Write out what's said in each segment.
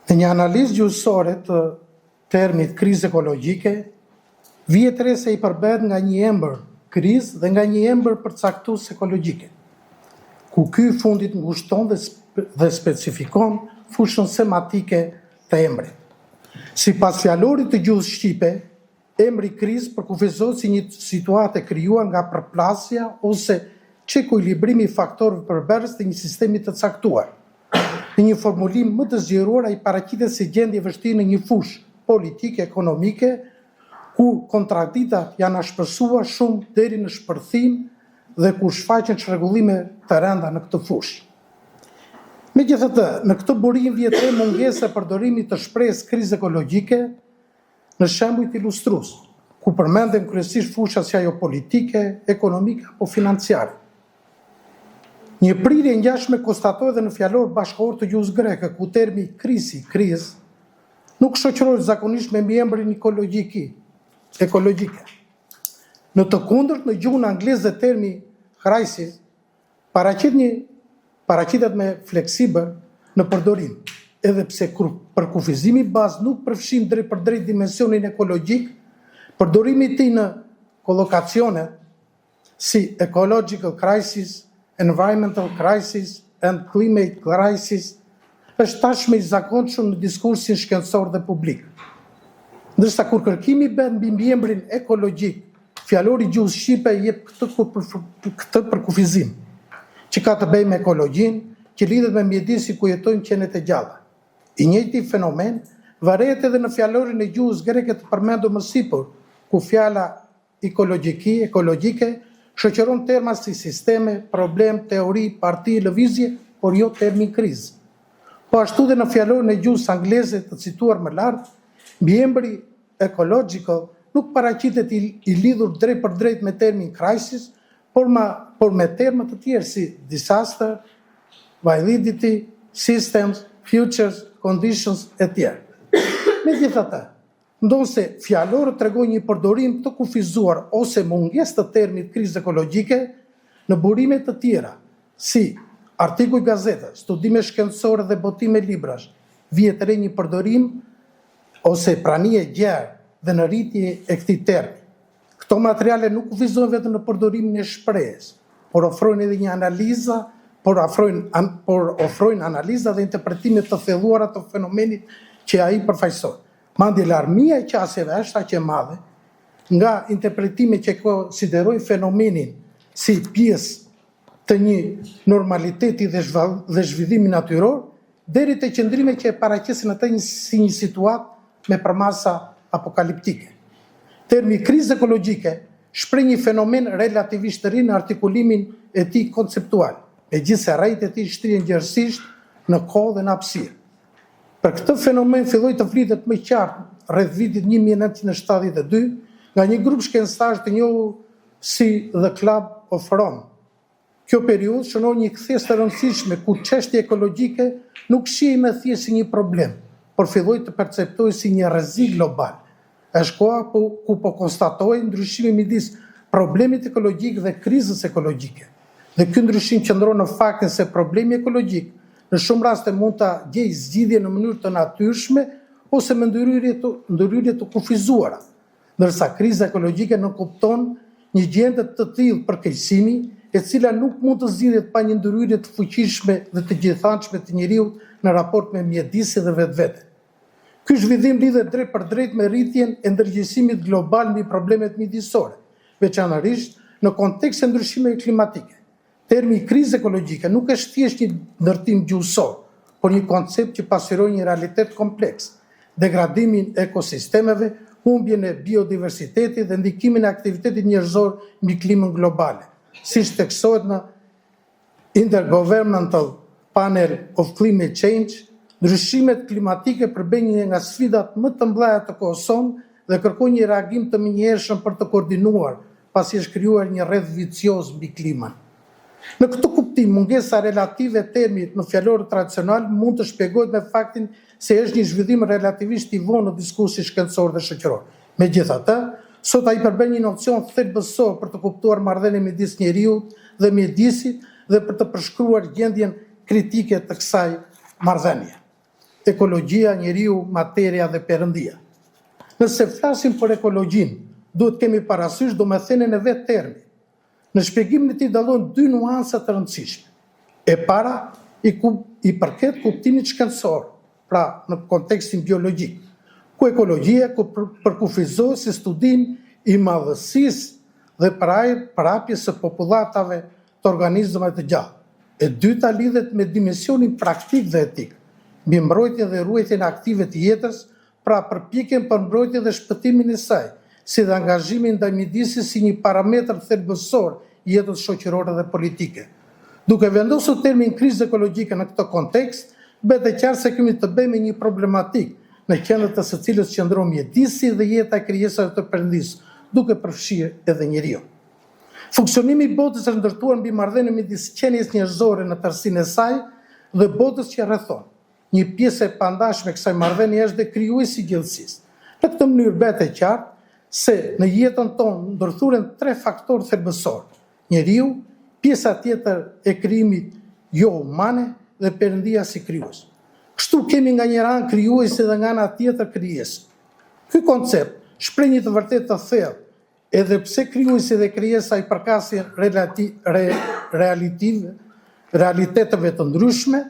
Në një analizë gjuhësore të termit krizë ekologjike, vihet re se I përbëhet nga një embër krizë dhe nga një embër përcaktues ekologjike, ku ky fundit ngushton dhe specifikon fushën sematike të embrit. Sipas fjalorit të gjuhës shqipe, emri krizë përkufizohet si një situatë e krijuar nga përplasja ose çekuilibrimi I faktorëve përbërës të një sistemi të caktuar. Në një formulim më të zgjeruar, ai paraqitet si gjendje vështirë në një fushë politike, ekonomike, ku kontradiktat janë ashpërsuar shumë deri në shpërthim dhe ku shfaqen çrregullime të rënda në këtë fushë. Megjithatë, në këtë burim vjet re mungesa e përdorimit të shprehjes krizë ekologjike në shembuj ilustrues, ku përmenden kryesisht fusha si ajo politike, ekonomike apo financiare. Një prirje e ngjashme konstatohet edhe në fjalor bashkëkohor të gjuhës greke, ku termi krizë nuk shoqërohet zakonisht me emrin ekologjike. Në të kundërt, në gjuhën angleze termi crisis paraqitet me fleksibël në përdorim, edhe pse për kufizimi bazë nuk përfshin drejt për drejt dimensionin ekologjik, përdorimi I tij në kolokacione si ecological crisis, environmental crisis and climate crisis është tashmë I zakonshëm në diskursin shkencor dhe publik. Ndërsa kur kërkimi bëhet mbi emrin ekologjik, fjalori I gjuhës shqipe jep këtë përkufizim, që ka të bëjë me ekologjinë, që lidhet me mjedisin ku jetojnë qenet e gjalla. I njëjti fenomen varet edhe në fjalorin e gjuhës greke të përmendur më sipër, ku fjala ekologjike shoqëron terma si sisteme, problem, teori, parti, lëvizje, por jo termin krizë. Po ashtu dhe në fjalorin e gjuhës angleze të cituar më lart, emri ecological nuk paraqitet I lidhur drejt për drejt me termin crisis, por me terma të tjerë si disaster, validity, systems, futures, conditions e tjerë. Megjithatë, ndonse fjalorët tregojnë një përdorim të kufizuar ose mungesë të termit krizë ekologjike, në burime të tjera, si artikuj gazeta, studime shkencore dhe botime librash, vjet re një përdorim ose pranie gjerë dhe në rritje e këtij termi. Këto materiale nuk kufizojnë vetëm në përdorimin e shprehjes, por ofrojnë edhe një analizë, ofrojnë analiza dhe interpretime të thelluara të fenomenit që ai përfaqëson. Mandje larmia e qasjeve është aq e madhe nga interpretime që konsiderojnë fenomenin si pjesë të një normaliteti dhe zhvillimi natyror, deri te qëndrime që e paraqesin atë si një situatë me përmasa apokaliptike. Termi krizë ekologjike shpreh një fenomen relativisht të ri në artikulimin e tij konceptual, megjithse rrejt e tij shtrihen gjerësisht në kohë dhe në hapësirë. Për këtë fenomen filloi të flitet më qartë rreth vitit 1972 nga një grup shkencëtarësh të njohur si The Club of Rome. Kjo periudhë shënon një kthesë të rëndësishme ku çështja ekologjike nuk shihej më thjesht si një problem, por filloi të perceptohej si një rrezik global. Është koha ku po konstatohej ndryshimi midis problemit ekologjik dhe krizës ekologjike. Dhe ky ndryshim qëndron në faktin se problemi ekologjik në shumë raste mund ta gjejë zgjidhje në mënyrë të natyrshme ose me ndërhyrje të kufizuara, ndërsa kriza ekologjike nuk kupton një gjendje të tillë përkeqësimi, e cila nuk mund të zgjidhet pa një ndërhyrje të fuqishme dhe të gjithanshme të njeriut në raport me mjedisin dhe vetveten. Ky zhvillim lidhet drejt për drejt me rritjen e ndërgjegjësimit global mbi problemet mjedisore, veçanërisht në kontekst të ndryshimeve klimatike. Termi krizë ekologjike nuk është thjesht një ndërtim gjuhësor, por një koncept që pasqyron një realitet kompleks, degradimin e ekosistemeve, humbjen e biodiversitetit dhe ndikimin e aktivitetit njerëzor mbi klimën globale, siç theksohet në Intergovernmental Panel of Climate Change. Ndryshimet klimatike përbëjnë një nga sfidat më të mëdha të kohës sonë dhe kërkojnë një reagim të menjëhershëm për të koordinuar, pasi është krijuar një rreth vicioz mbi klimën. Në këtë kuptim, mungesa relative e termit në fjalor tradicional mund të shpjegohet me faktin se është një zhvillim relativisht I vonë në diskursin shkencor dhe shoqëror. Megjithatë, sot ai përbën një nocion thelbësor për të kuptuar marrëdhënien midis njeriut dhe mjedisit dhe për të përshkruar gjendjen kritike të kësaj marrëdhënie. ekologjia, njeriu, materia dhe perëndia. Nëse flasim për ekologjinë, duhet kemi parasysh domethënien e vetë termi. Në shpjegimin e tij dallojnë dy nuanca të rëndësishme. E para i përket kuptimit shkencor, pra në kontekstin biologjik, ku ekologjia përkufizohet si studim i madhësisë dhe parapjes së popullatave të organizmave të gjallë. E dyta lidhet me dimensionin praktik dhe etik, mbi mbrojtjen dhe ruajtjen aktive të jetës, pra përpjekjen për mbrojtje dhe shpëtimin e saj, si dhe angazhimin ndaj mjedisit si një parametër thelbësor i jetës shoqërore dhe politike. Duke vendosur termin krizë ekologjike në këtë kontekst, bëhet e qartë se kemi të bëjmë me një problematik në qendër të së cilës qëndron mjedisi dhe jeta e krijesave të Perëndisë, duke përfshirë edhe njeriu. Funksionimi i botës është ndërtuar mbi marrëdhënien midis qenies njerëzore në tërësinë e saj dhe botës që rrethon. Një pjesë e pandashme e kësaj marrëdhënie është dhe krijuesi i gjellësisë. Në këtë mënyrë bëhet e qartë se në jetën tonë ndërthuren tre faktorë thelbësor: njeriu, pjesa tjetër e krijimit jo humane dhe Perëndia si krijues. Kështu kemi nga njëra anë krijuesi dhe nga ana tjetër krijes. Ky koncept shpreh një të vërtetë të thellë, edhe pse krijuesi dhe krijesa i përkasin realiteteve të ndryshme,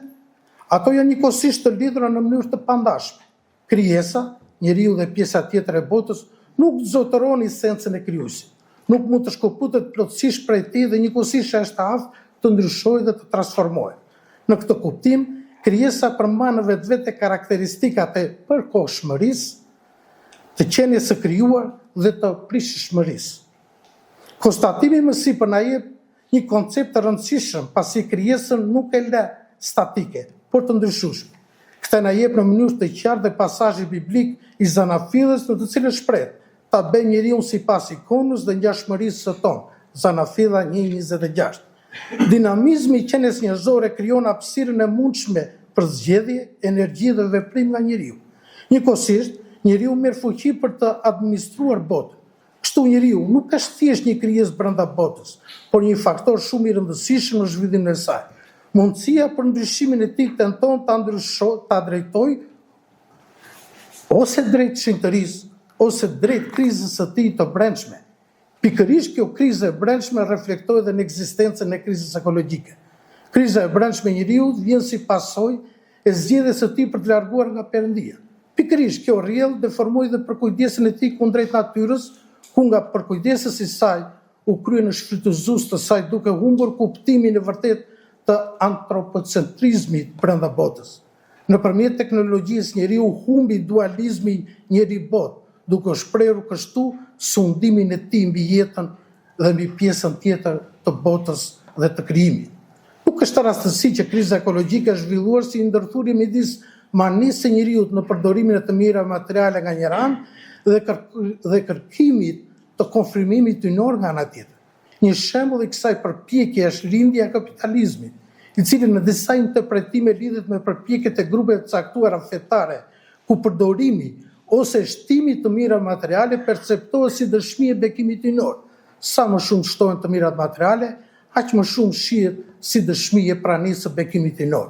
ato janë njëkohësisht të lidhura në mënyrë të pandashme. Krijesa, njeriu dhe pjesa tjetër e botës, nuk zotëron esencën e krijuesit. Nuk mund të shkëputet plotësisht prej tij dhe njëkohësisht është aftë të ndryshojë dhe të transformohet. Në këtë kuptim, krijesa përmban në vetvete karakteristikat e përkohshmërisë, të qenies së krijuar dhe të prishshmërisë. Konstatimi më sipër na jep një koncept të rëndësishëm, pasi krijesën nuk e lë statike, por të ndryshueshme. Këtë na jep në mënyrë të qartë dhe pasazhi biblik i Zanafillës, në të cilën shpreh: ta bëjmë njeriu sipas ikonës dhe ngjashmërisë së tonë. Zanafilla 1:26. Dinamizmi i qenies njerëzore krijon hapësirën e mundshme për zgjedhje, energji dhe veprim nga njeriu. Njëkohësisht, njeriu merr fuqi për të administruar botën. Kështu njeriu nuk është thjesht një krijesë brenda botës, por një faktor shumë i rëndësishëm në zhvillimin e saj. Mundësia për ndryshimin e tij tenton ta drejtojë ose drejt shinjtërisë, ose drejt krizës së tij të brendshme. Pikërisht kjo krizë e brendshme reflektohet edhe në ekzistencën e krizës ekologjike. Kriza e brendshme e njeriut vjen si pasojë e zgjedhjes së tij për të larguar nga Perëndia. Pikërisht kjo rrjedh deformoi dhe përkujdesin e tij kundrejt natyrës, ku nga përkujdesës i saj u krye në shfrytëzues të saj, duke humbur kuptimin e vërtet të antropocentrizmit brenda botës. Nëpërmjet teknologjisë njeriu humbi dualizmin njeri-botë, duke shprehur kështu sundimin e tij mbi jetën dhe mbi pjesën tjetër të botës dhe të krijimit. Nuk është rastësi që kriza ekologjike është zhvilluar si ndërthurje midis manisë së njeriut në përdorimin e të mirave materiale nga njëra anë dhe kërkimit të konfirmimit ynor nga ana tjetër. Një shembull i kësaj përpjekje është lindja e kapitalizmit, i cili në disa interpretime lidhet me përpjekjet e grupeve të caktuara fetare, ku përdorimi ose shtimi të mirave materiale perceptohet si dëshmi e bekimit ynor. Sa më shumë shtohen të mirat materiale, aq më shumë shihet si dëshmi e pranisë së bekimit ynor.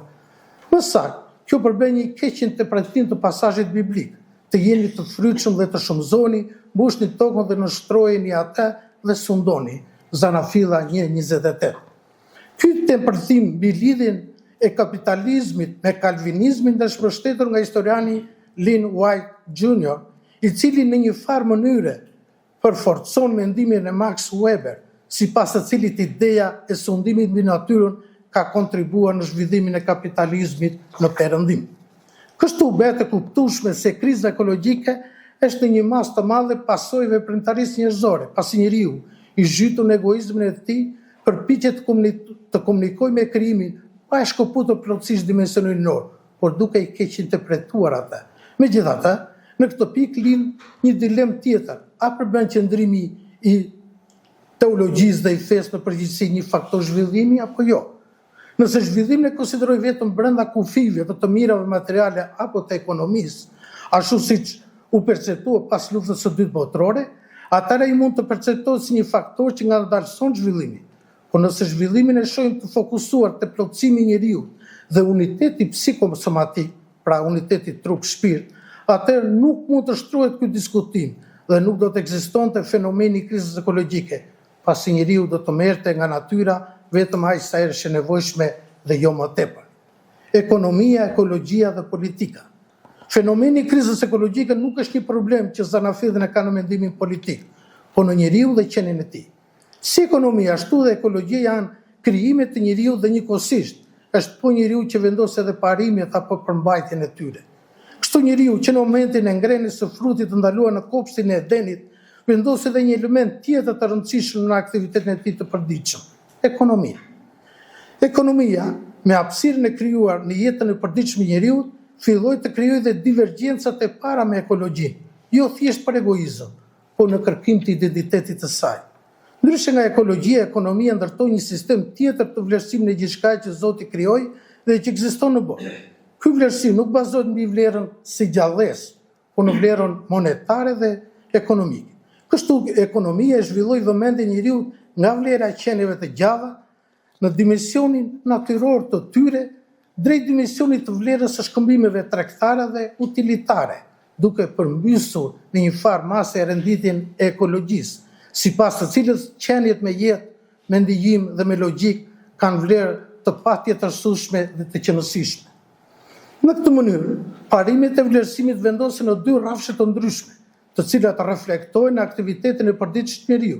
Më saktë, kjo përbën një keq interpretim të pasazhit biblik: të jeni të frytshëm dhe të shumëzoni, mbushni tokën dhe nënshtrojeni atë dhe sundoni. Zanafilla 1:28. Ky interpretim mbi lidhjen e kapitalizmit me kalvinizmin është mbështetur nga historiani Lynn White Jr., i cili në një farë mënyre përforcon mendimin e Max Weber, sipas të cilit ideja e sundimit mbi natyrën ka kontribuar në zhvillimin e kapitalizmit në perëndim. Kështu bëhet e kuptueshme se kriza ekologjike është në një masë të madhe pasojë veprimtarisë njerëzore, pasi njeriu i zhytur në egoizmin e tij përpiqet të komunikojë me krijimin pa e shkëputur plotësisht dimensionin ynor, por duke i keq interpretuar atë. Megjithatë, në këtë pikë lind një dilemë tjetër: a përbën qëndrimi i teologjisë dhe i fesë në përgjithësi një faktor zhvillimi apo jo? Nëse zhvillimin e konsideroj vetëm brenda kufive të mirave materiale apo të ekonomisë, ashtu siç u perceptua pas luftës së dytë botërore, atëherë i mund të perceptohet si një faktor që ngadalëson zhvillimin. Por nëse zhvillimin e shohim të fokusuar te plotësimi i njeriu dhe uniteti psikosomatik, pra uniteti trup-shpirt, atëherë nuk mund të shtrohet ky diskutim dhe nuk do të ekzistonte fenomeni i krizës ekologjike, pasi njeriu do të merrte nga natyra vetëm aq sa është e nevojshme dhe jo më tepër. Ekonomia, ekologjia dhe politika. Fenomeni i krizës ekologjike nuk është një problem që zanafillin e ka në mendimin politik, po në njeriu dhe qenien e tij. Si ekonomia, ashtu dhe ekologjia janë krijimet të njeriu dhe njëkohësisht është po njeriu që vendos edhe parimet apo përmbajtjen e tyre. Kështu njeriu që në momentin e ngrenjes së frutit të ndaluar në kopshtin e Edenit, vendos edhe një element tjetër të rëndësishëm në aktivitetin e tij të përditshëm, ekonomia. Ekonomia, me hapësirën e krijuar në jetën e përditshme e njeriu, filloi të krijojë dhe divergjencat e para me ekologjinë, jo thjesht për egoizëm, po në kërkim të identitetit të saj. Ndryshe nga ekologjia, ekonomia ndërtoi një sistem tjetër të vlerësimit në gjithçka që Zoti krijoi dhe që ekziston në botë. Ky vlerësim nuk bazohet mbi vlerën si gjallësë, por në vlerën monetare dhe ekonomike. Kështu ekonomia e zhvilloi vëmendjen e njeriu nga vlera e qenieve të gjalla në dimensionin natyror të tyre drejt dimensionit të vlerës së shkëmbimeve tregtare dhe utilitare, duke përmbysur në një farë mase e renditjen e ekologjisë, sipas të cilës qeniet me jetë, me ndijim dhe me logjik kanë vlerë të patjetërsueshme dhe të qenësishme. Në këtë mënyrë, parimet e vlerësimit vendosen në dy rrafshe të ndryshme, të cilat reflektojnë aktivitetin e përditshëm të njeriu.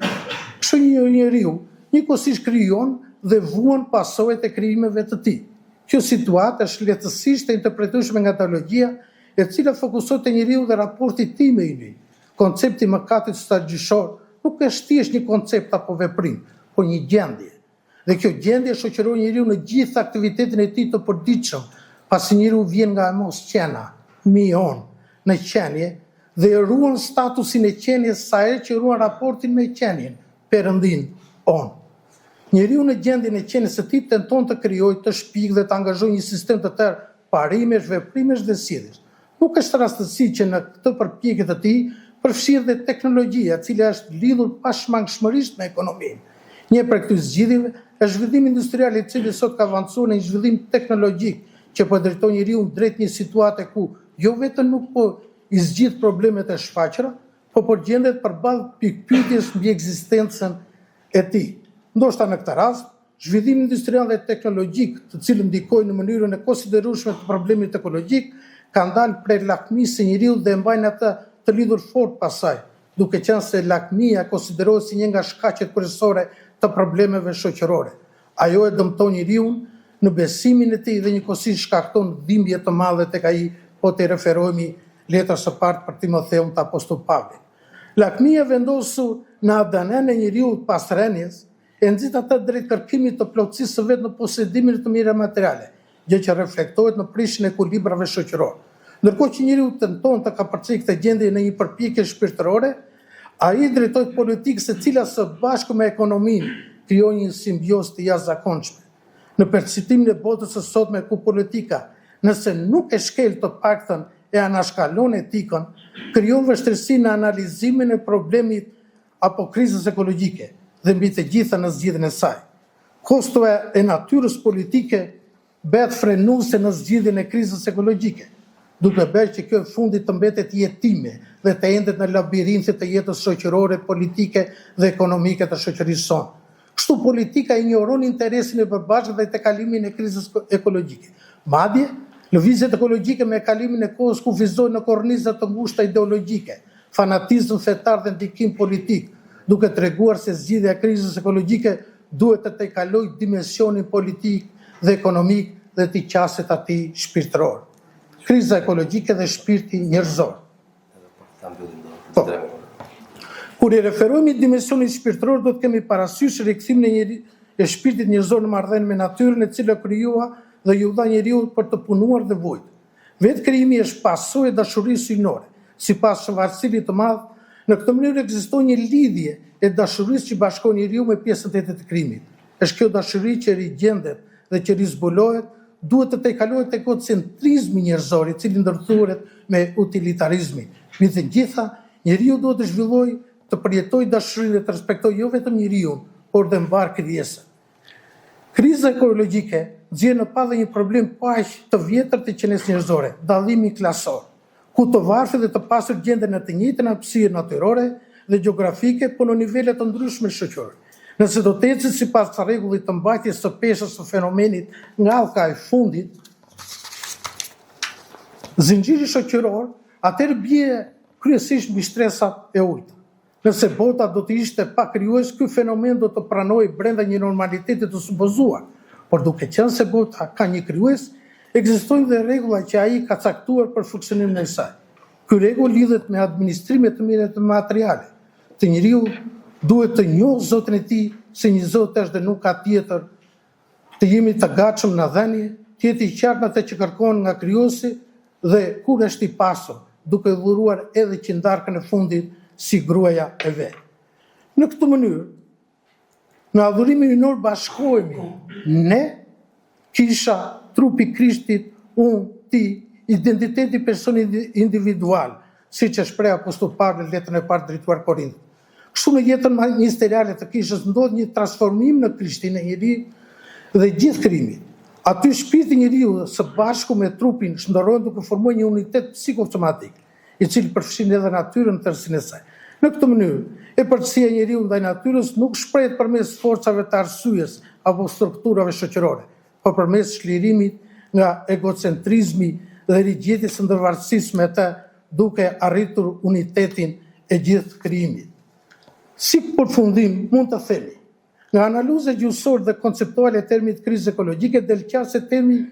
Kështu një njeriu njëkohësisht krijon dhe vuan pasojat e krijimeve të tij. Kjo situatë është lehtësisht e interpretueshme nga teologjia, e cila fokusohet te njeriu dhe raporti i tij me Inin. Koncepti i mëkatit stagjishor nuk është thjesht një koncept apo veprim, por një gjendje. Dhe kjo gjendje shoqëron njeriu në gjithë aktivitetin e tij të përditshëm, pasi njeriu vjen nga mosqena, mion, në qenie dhe e ruan statusin e qenies sa herë që ruan raportin me qenien, perëndin, on. Njeriu në gjendjen e qenies së tij tenton të krijojë, të shpikë dhe të angazhojë një sistem të tërë parimesh, veprimesh dhe sjelljesh. Nuk është rastësi që në këtë përpjekje të tij përfshirë dhe teknologjia, e cila është lidhur pashmangshmërisht me ekonominë. Një prej këtyre zgjidhjeve është zhvillimi industrial, i cili sot ka avancuar në një zhvillim teknologjik që po drejton njeriu drejt një situate ku jo vetëm nuk po i zgjidh problemet e shfaqura, po përgjendet përballë pikpyetjes mbi ekzistencën e tij. Ndoshta në këtë rast, zhvillimi industrial dhe teknologjik, të cilën ndikojnë në mënyrën e konsiderueshme të problemit ekologjik, ka ndalë prej lakmisë së njeriu dhe mbajnë atë të lidhur fort pas saj, duke qenë se lakmia konsiderohet si një nga shkaqet kryesore të problemeve shoqërore. Ajo e dëmton njeriu në besimin e tij dhe njëkohësisht shkakton dhimbje të madhe tek ai, po të referohemi letrës së parë për Timotheun të apostull Pavlit. Lakmia vendosur në ADN-n e njeriu pas rënies e nxit atë drejt kërkimit të plotësisë së vet në posedimin të mira materiale, gjë që reflektohet në prishjen e ekuilibrave shoqëror. Ndërkohë që njeriu tenton të kapërcejë këtë gjendje në një përpjekje shpirtërore, ai drejtohet politikës e cila së bashku me ekonominë krijon një simbiozë të jashtëzakonshme. Në perceptimin e botës së sotme ku politika, nëse nuk e shkel të paktën e anashkalon etikën, krijon vështirësi në analizimin e problemit apo krizës ekologjike dhe mbi të gjitha në zgjidhjen e saj. Kostoja e natyrës politike bëhet frenuese në zgjidhjen e krizës ekologjike, duke bërë që kjo e fundit të mbetet jetime dhe të endet në labirintit të jetës shoqërore, politike dhe ekonomike të shoqërisë sonë. Kështu politika injoron interesin e përbashkët dhe të kalimin e krizës ekologjike. Madje, lëvizjet ekologjike me kalimin e kohës kufizojnë në kornizat të ngushta ideologjike, fanatizëm fetar dhe ndikim politik, duke treguar se zgjidhja e krizës ekologjike duhet të tejkalojë dimensionin politik dhe ekonomik dhe të qaset atij shpirtëror. Kriza ekologjike dhe shpirti njerëzor. Kur i referohemi dimensionit shpirtëror, do të kemi parasysh rikthimin e shpirtit njerëzor në marrëdhënie me natyrën, e cila krijua dhe ju dha njeriu për të punuar dhe vujt. Vetë krijimi është pasojë e dashurisë hyjnore. Sipas Shënvarësilit të Madh, në këtë mënyrë ekziston një lidhje e dashurisë që bashkon njeriu me pjesën tjetër të krijimit. Është kjo dashuri që rigjendet dhe që rizbulohet, duhet të tejkalohet tek egocentrizmi njerëzor, i cili ndërthuret me utilitarizmin. Mbi të gjitha, njeriu duhet të zhvillojë të përjetojë dashurinë dhe të respektojë jo vetëm njeriu, por dhe mbar krijesën. Kriza ekologjike zje në pa dhe një problem paq të vjetër të qenes njerëzore, dallimi klasor, ku të varfër dhe të pasur gjenden në të njëjtën hapësirë natyrore dhe gjeografike, por në nivele të ndryshme shoqërore. Nëse do të ecet sipas rregullit të mbajtjes së peshës së fenomenit nga hallka e fundit, zinxhiri shoqëror, atëherë bie kryesisht mbi stresat e ulta. Nëse bota do të ishte pa krijues, ky fenomen do të pranojë brenda një normaliteti të supozuar, por duke qenë se bota ka një krijues, ekzistojnë dhe rregulla që ai ka caktuar për funksionimin e saj. Ky rregull lidhet me administrimin e të mirë të materiale. Të njeriu duhet të njohë Zotin e tij se një Zot është dhe nuk ka tjetër, të jemi të gatshëm në dhënie, të jetë i qartë në atë që kërkon nga krijuesi dhe kur është i pasur, duke dhuruar edhe qindarkën e fundit si gruaja e vet. Në këtë mënyrë, në adhurimin ynor bashkohemi ne, kisha, trupi Krishtit, unë, ti, identiteti personi individual, siç e shpreh apostulli Pavli në letrën e parë drejtuar Korinth. Kështu në jetën ministeriale të kishës ndodh një transformim në Krishtin e njeriu dhe gjithë krijimit. Aty shpirti i njeriu së bashku me trupin shndërrohen duke formuar një unitet psikosomatik, i cili përfshin edhe natyrën në tërësinë e saj. Në këtë mënyrë, e përgjegjësia e njeriu ndaj natyrës nuk shprehet përmes forcave të arsyes apo strukturave shoqërore, por përmes çlirimit nga egocentrizmi dhe rigjetjes së ndërvarësisë me të, duke arritur unitetin e gjithë krijimit. Si përfundim mund të themi, nga analiza gjuhësore dhe konceptuale e termit krizë ekologjike del qartë se termi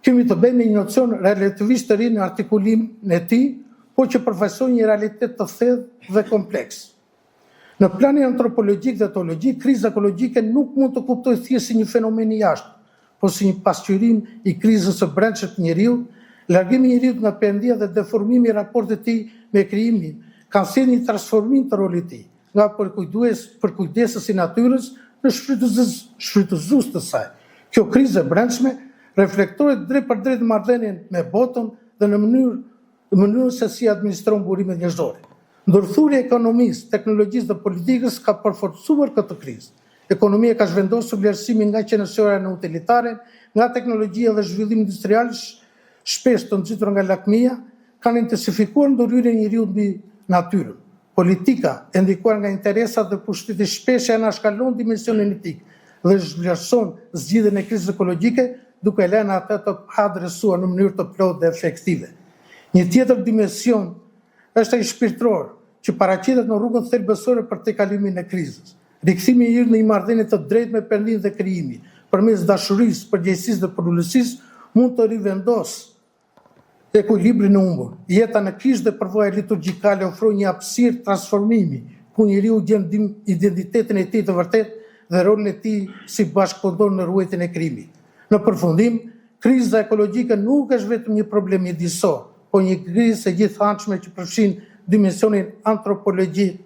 kemi të bëjmë një nocion relativisht të ri në artikulimin e tij, por që përfaqëson një realitet të thellë dhe kompleks. Në planin antropologjik dhe teologjik, kriza ekologjike nuk mund të kuptohet thjesht si një fenomen i jashtëm, por si një pasqyrim i krizës së brendshme të njeriut, largimi i njeriut nga perëndia dhe deformimi i raportit të tij me krijimin, kanë sjellë një transformim të rolit të tij, nga përkujdesës i natyrës në shfrytëzues të saj. Kjo krizë e brendshme reflektohet drejt për drejt marrëdhënien me botën dhe në mënyrën se si administron burimet njerëzore. Ndërthurja e ekonomisë, teknologjisë dhe politikës ka përforcuar këtë krizë. Ekonomia ka zhvendosur vlerësimin nga qenësore në utilitare, nga teknologjia dhe zhvillimi industrial, shpesh të nxitur nga lakmia, kanë intensifikuar ndërhyrjen e njeriut mbi natyrën. Politika, e ndikuar nga interesat dhe pushteti, shpesh e anashkalon dimensionin etik dhe zhvlerëson zgjidhjen e krizës ekologjike, duke lënë atë të adresuar në mënyrë të plotë dhe efektive. Një tjetër dimension është ai shpirtëror, që paraqitet në rrugën thelbësore për të kalimin e krizës. Rikthimi i në një marrëdhënie të drejtë me Perëndin dhe krijimin, përmes dashurisë, përgjegjësisë dhe përulësisë, mund të rivendosë ekuilibrin e humbur. Jeta në kishë dhe përvoja liturgjikale ofrojnë një hapësirë transformimi, ku njeriu gjen identitetin e tij të vërtet dhe rolin e tij si bashkëpunëtor në ruajtjen e krijimit. Në përfundim, kriza ekologjike nuk është vetëm një problem mjedisor, por një krizë e gjithëanshme që përfshin dimensionin antropologjik,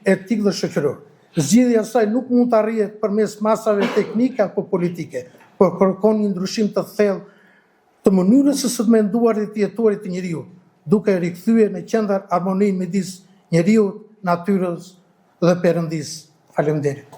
etik dhe shoqëror. Zgjidhja e saj nuk mund të arrihet përmes masave teknike apo politike, por kërkon një ndryshim të thellë të mënyrës së të menduarit të jetuarit të njeriut, duke rikthyer në qendër harmoninë midis njeriut, natyrës dhe Perëndisë. Faleminderit.